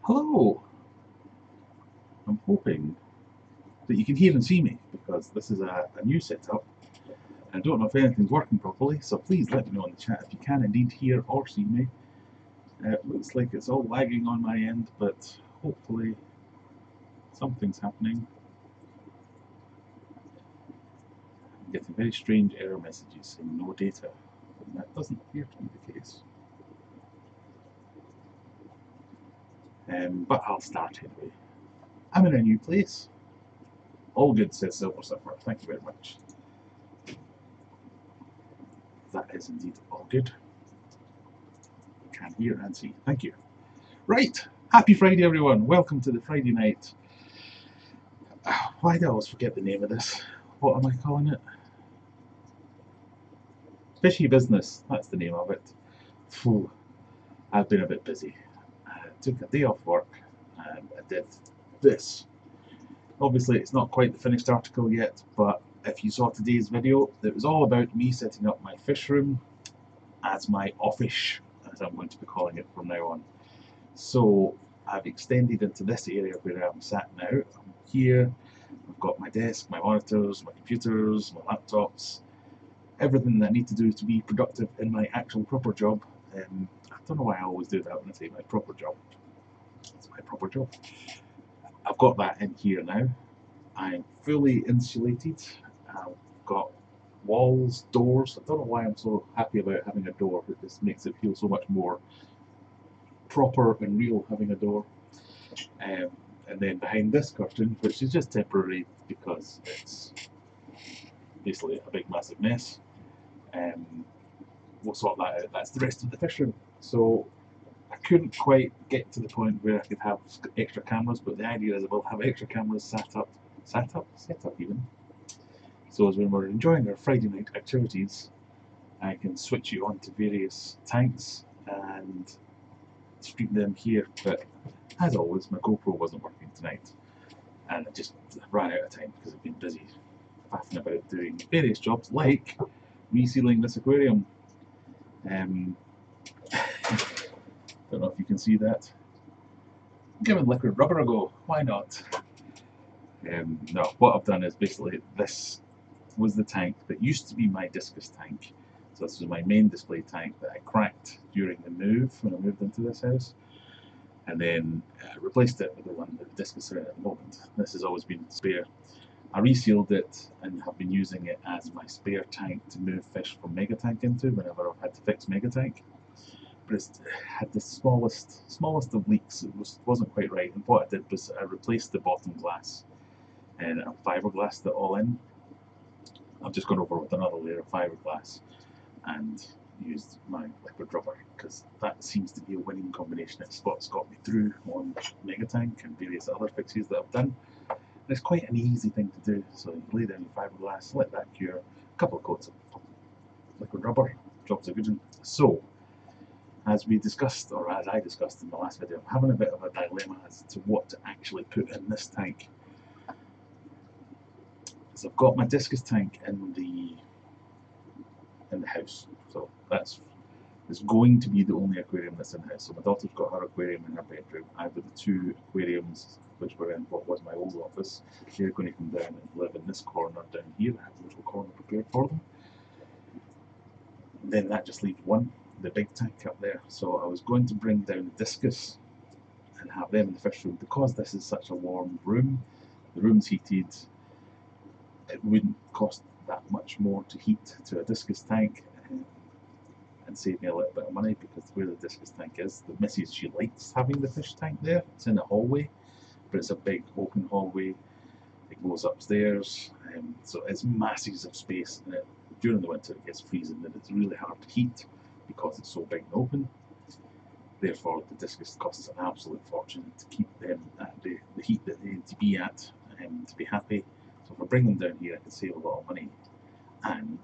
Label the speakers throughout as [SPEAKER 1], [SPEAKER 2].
[SPEAKER 1] Hello! I'm hoping that you can hear and see me because this is a new setup and I don't know if anything's working properly, so please let me know in the chat if you can indeed hear or see me. It looks like it's all lagging on my end, but hopefully something's happening. I'm getting very strange error messages saying no data, and that doesn't appear to be the case. But I'll start anyway. I'm in a new place. All good, says Silver Surfer. Thank you very much. That is indeed all good. Can hear and see. Thank you. Right. Happy Friday, everyone. Welcome to the Friday night. Why do I always forget the name of this? What am I calling it? Fishy Business. That's the name of it. Phew. I've been a bit busy. I took a day off work and I did this. Obviously, it's not quite the finished article yet, but if you saw today's video, it was all about me setting up my fish room as my office, as I'm going to be calling it from now on. So I've extended into this area where I'm sat now. I'm here, I've got my desk, my monitors, my computers, my laptops, everything that I need to do to be productive in my actual proper job. I don't know why I always do that when I say my proper job. It's my proper job. I've got that in here now. I'm fully insulated. I've got walls, doors. I don't know why I'm so happy about having a door, but this makes it feel so much more proper and real having a door. And then behind this curtain, which is just temporary because it's basically a big massive mess, we'll sort that out. That's the rest of the fish room. So I couldn't quite get to the point where I could have extra cameras, but the idea is I will have extra cameras set up even. So as when we're enjoying our Friday night activities, I can switch you on to various tanks and stream them here. But as always, my GoPro wasn't working tonight, and I just ran out of time because I've been busy faffing about doing various jobs like resealing this aquarium. Don't know if you can see that. Giving liquid rubber a go, why not? No, what I've done is basically this was the tank that used to be my discus tank. So this was my main display tank that I cracked during the move when I moved into this house, and then replaced it with the one that the discus are in at the moment. This has always been spare. I resealed it and have been using it as my spare tank to move fish from mega tank into whenever I've had to fix mega tank. But it had the smallest of leaks. It wasn't quite right, and what I did was I replaced the bottom glass and I fiberglassed it all in. I've just gone over with another layer of fiberglass and used my liquid rubber because that seems to be a winning combination. It's what's got me through on mega tank and various other fixes that I've done. And it's quite an easy thing to do. So you lay down your fiberglass, let that cure, a couple of coats of liquid rubber, job's a good one. So as we discussed, or as I discussed in the last video, I'm having a bit of a dilemma as to what to actually put in this tank. So I've got my discus tank in the house, so that's going to be the only aquarium that's in the house. So my daughter's got her aquarium in her bedroom. I've got the two aquariums which were in what was my old office. They're going to come down and live in this corner down here. I have a little corner prepared for them. And then that just leaves one, the big tank up there. So I was going to bring down the discus and have them in the fish room. Because this is such a warm room, the room's heated, it wouldn't cost that much more to heat to a discus tank and save me a little bit of money, because where the discus tank is, the missus, she likes having the fish tank there. It's in a hallway, but it's a big open hallway. It goes upstairs, so it's masses of space, and during the winter it gets freezing and it's really hard to heat because it's so big and open. Therefore the discus costs an absolute fortune to keep them at the heat that they need to be at and to be happy. So if I bring them down here I can save a lot of money, and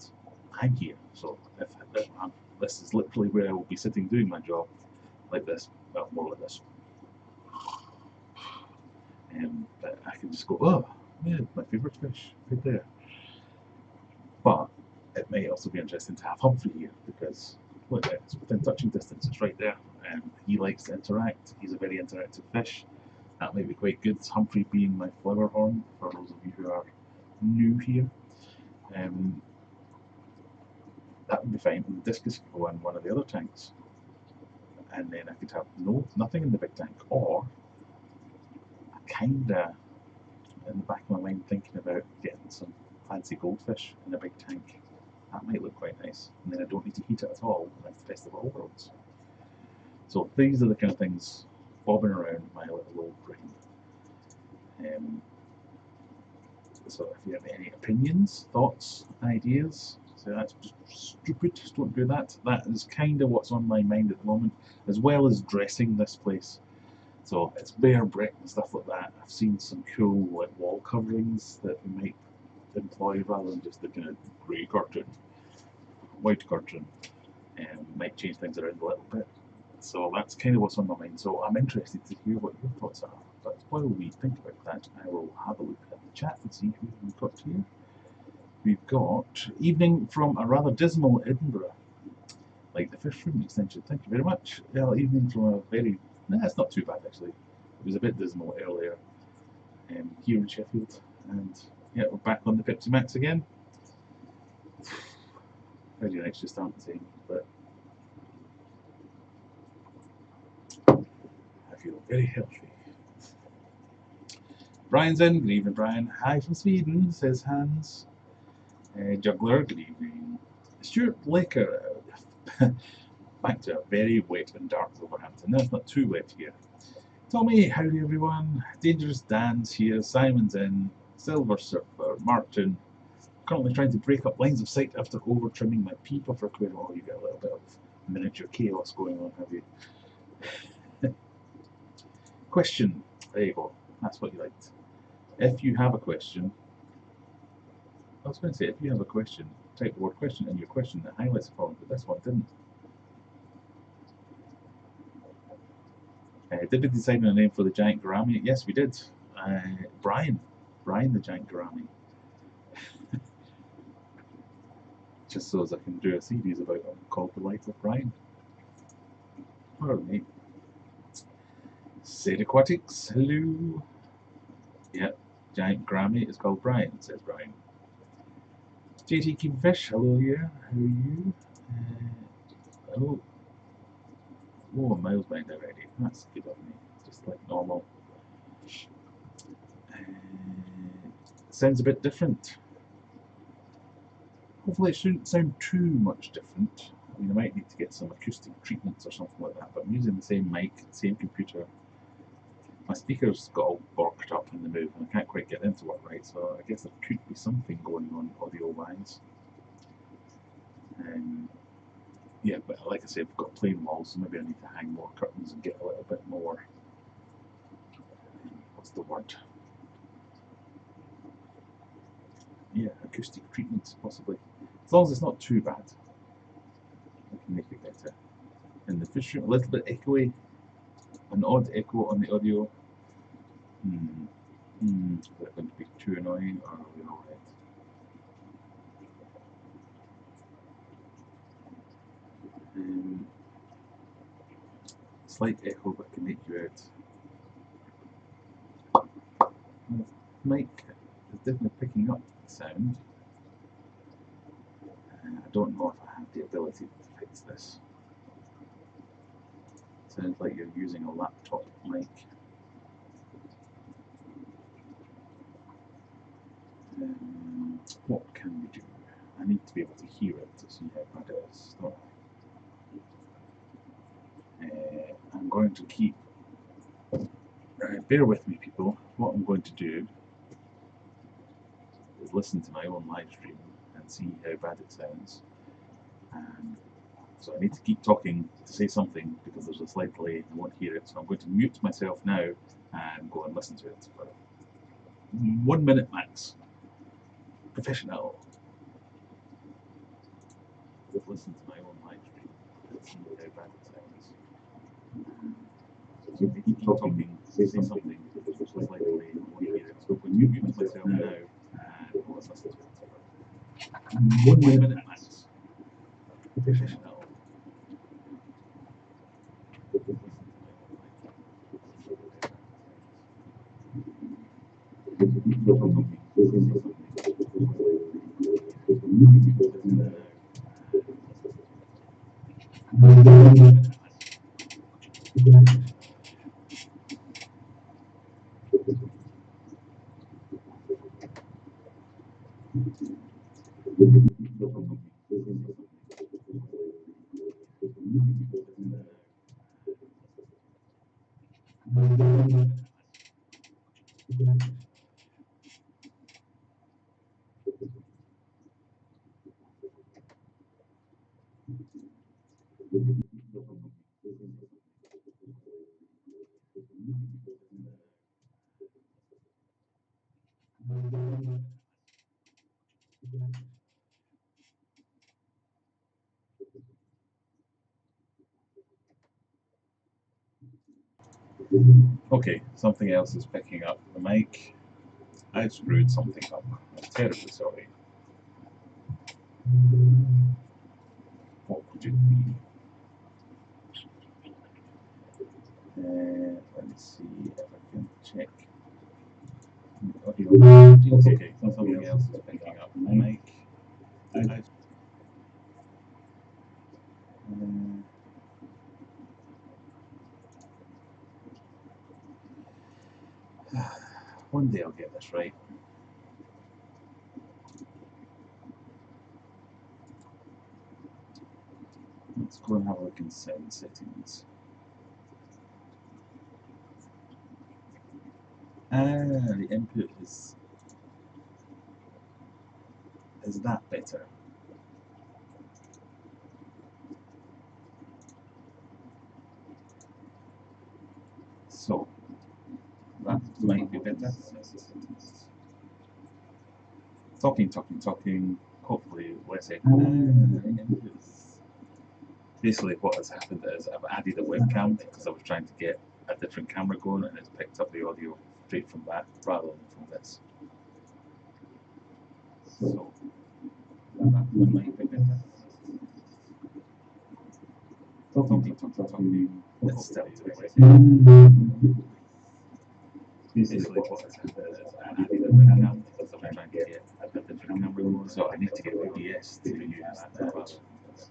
[SPEAKER 1] I'm here, so if this is literally where I will be sitting doing my job, like this, well, more like this. But I can just go, oh, yeah, my favourite fish, right there. But it may also be interesting to have Humphrey here, because look, it's within touching distance, it's right there. He likes to interact. He's a very interactive fish. That might be quite good. Humphrey being my flower horn, for those of you who are new here. That would be fine. And the discus could go in one of the other tanks. And then I could have nothing in the big tank. Or, I kinda, in the back of my mind, thinking about getting some fancy goldfish in a big tank. That might look quite nice. And then I don't need to heat it at all like the festival worlds. So these are the kind of things bobbing around my little old brain. So if you have any opinions, thoughts, ideas, so that's just stupid, just don't do that. That is kind of what's on my mind at the moment, as well as dressing this place. So it's bare brick and stuff like that. I've seen some cool like wall coverings that we might employ rather than just the kind of grey curtain, white curtain, and might change things around a little bit. So that's kind of what's on my mind. So I'm interested to hear what your thoughts are. But while we think about that, I will have a look at the chat and see who we've got here. We've got evening from a rather dismal Edinburgh, like the fish room extension. Thank you very much. Well, evening from a very, it's not too bad actually. It was a bit dismal earlier here in Sheffield. And yeah, we're back on the Pepsi Max again. Very nice to start saying, but I feel very healthy. Brian's in. Good evening, Brian. Hi from Sweden, says Hans. Juggler, good evening. Stuart Laker. Back to a very wet and dark Wolverhampton. No, it's not too wet here. Tommy, howdy everyone. Dangerous Dan's here. Simon's in. Silver Surfer. Martin. Currently trying to break up lines of sight after over trimming my pea puffer aquarium. Oh, you got a little bit of miniature chaos going on, have you? Question. There you go. That's what you liked. If you have a question, I was going to say, if you have a question, type the word question in your question that highlights the problem, but this one didn't. Did we decide on a name for the giant gourami? Yes, we did. Brian the giant gourami. Just so as I can do a series about him called The Life of Brian. Pardon me. Said Aquatics, hello. Yeah, giant gourami is called Brian, says Brian. JT Kingfish, hello here. How are you? Hello. Oh, miles behind already. That's good of me. Just like normal. Sounds a bit different. Hopefully it shouldn't sound too much different. I mean, I might need to get some acoustic treatments or something like that, but I'm using the same mic, same computer. My speakers got all borked up in the move and I can't quite get them to work right, so I guess there could be something going on audio-wise. Yeah, but like I said, we've got plain walls, so maybe I need to hang more curtains and get a little bit more, what's the word? Yeah, acoustic treatments, possibly. As long as it's not too bad, I can make it better. In the fish room, a little bit echoey, an odd echo on the audio. Is that going to be too annoying, or are we alright? Slight echo, but can make you out. The mic is definitely picking up the sound. I don't know if I have the ability to fix this. Sounds like you're using a laptop mic. What can we do? I need to be able to hear it to see how bad it is. So, I'm going to keep. Bear with me, people. What I'm going to do is listen to my own live stream and see how bad it sounds. So I need to keep talking to say something because there's a slight delay. I won't hear it. So I'm going to mute myself now and go and listen to it for 1 minute max. Professional. Just listen to my own live stream and see how bad it sounds. So if you keep talking, say something because there's a slight delay. I won't hear it. So I'm going to mute myself now and go and listen to it for 1 minute max. Professional. Okay, something else is picking up the mic. I screwed something up. I'm terribly sorry. What could it be? Let me see if I can check. Okay, something else is picking up the mic. One day I'll get this right. Let's go and have a look in sound settings. The input is that better? So that might be better. Talking. Hopefully less echo. Basically what has happened is I've added a webcam because I was trying to get a different camera going, and it's picked up the audio straight from that rather than from this. So that might be better. Talking. It's still basically what has happened is I added a webcam because I was trying to get a different camera going, so I need to get OBS to use that rather than this.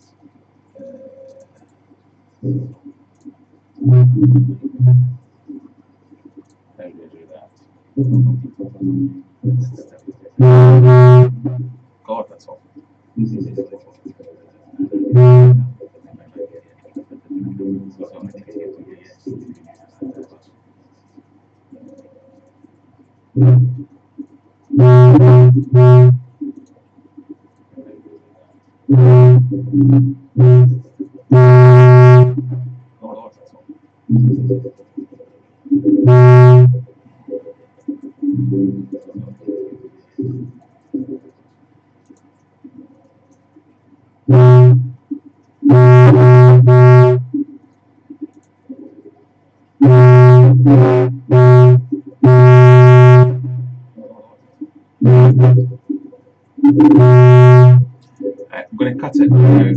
[SPEAKER 1] How do I do that? God, that's awful. I'm going to cut it now.